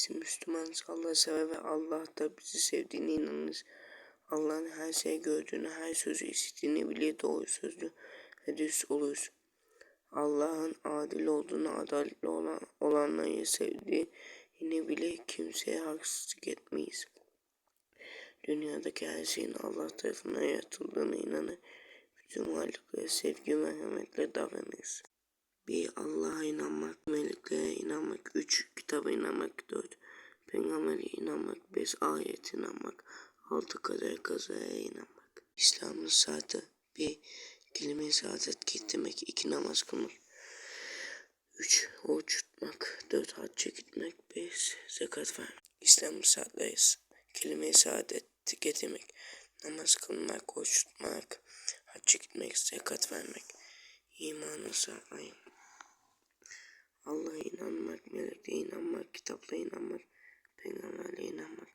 Biz Müslümanız, Allah'ı sever ve Allah da bizi sevdiğine inanırız. Allah'ın her şeyi gördüğünü, her sözü işittiğini bilir, doğru sözlü ve dürüst oluruz. Allah'ın adil olduğunu, adaletli olanları sevdiğini bile kimseye haksızlık etmeyiz. Dünyadaki her şeyin Allah tarafından yaratıldığına inanır. Bütün varlıklara sevgi ve merhametle davranırız. 1. Allah'a inanmak, meleklere inanmak. 3. Kitaba inanmak. 4. Peygamber'e inanmak. 5. Ayete inanmak. 6. Kader kazaya inanmak. İslam'ın saati. 1. Kelime-i şehadet getirmek. 2. Namaz kılmak. 3. Oruç tutmak. 4. Hacca gitmek. 5. Zekat vermek. İslam'ın saatleri. Kelime-i şehadet getirmek. Namaz kılmak. Oruç tutmak. Hacca gitmek. Zekat vermek. İmanı sağlayın. Allah'a inanmak, meleklere inanmak, kitaplara inanmak, peygamberlere inanmak,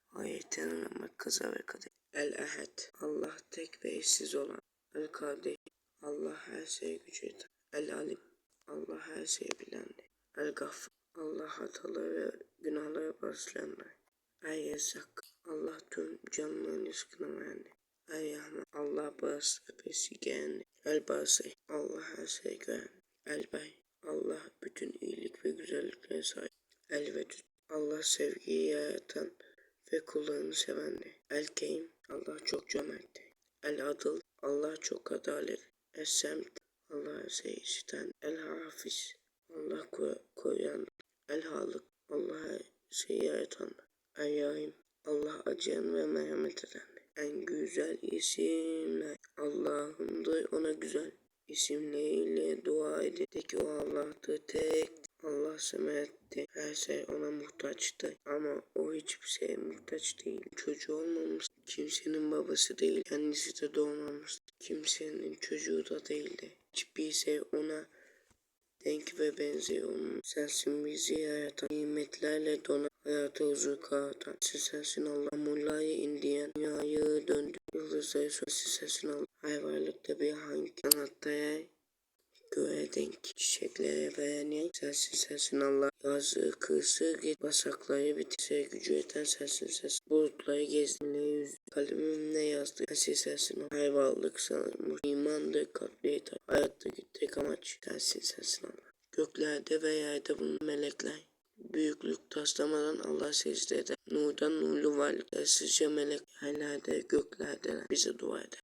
ayetlere inanmak, kaza ve kader. El-Ehad, Allah tek ve eşsiz olan. El-Kadir, Allah her şeye gücü yeter. El-Alim, Allah her şeyi bilendir. El-Gaffar, Allah hataları ve günahları bağışlayandır. El-Rezzak, Allah tüm canlıların rızkını verendir. El-Rahman, Allah bağışlı ve besleyendir. El-Basir, Allah her şeyi gören. El-Bey, Allah bütün iyilik ve güzelliklere sahip. El-Vedud, Allah sevgiyi yaratan ve kullarını sevendir. El-Kerim, Allah çok cömerttir. El-Adıl, Allah çok adaletli. Es-Semt, Allah her şeyi işiten. El-Hafiz, Allah koruyan. El-Halık, Allah her şeyi yaratan. El-Rahim, Allah acıyan ve merhamet edendir. En güzel isimler Allah'ındır, ona güzel İsimleriyle dua edin. De ki o Allah'tır, tek. Allah semerdir. Her şey ona muhtaçtır. Ama o hiçbir şeye muhtaç değil. Çocuğu olmamış. Kimsenin babası değil. Kendisi de doğmamış. Kimsenin çocuğu da değildi. Hiçbir şey ona denk ve benzer olmamış. Sensin bizi yaratan. Nimetlerle donan. Hayata huzur kağıtan. Sensin Allah. Yağmurları indiren. Dünyayı döndü. Yıldızları sensin Allah. Her varlıkta bir hangi kanatta göğe denk. Çiçeklere veren yer sensin Allah. Yazı kırsı git basakları bitirse gücü yeten sensin. Bulutları gezdiğinde yüz kalemimle yazdı. Sensin Allah. Her varlık sana imandır, kalple yeter. Hayatta tek amaç sensin Allah. Göklerde ve yerde bulunan melekler büyüklük taslamadan Allah secde eder. Nurdan nurlu varlıklar sizce melek yerlerde göklerde bize dua eder.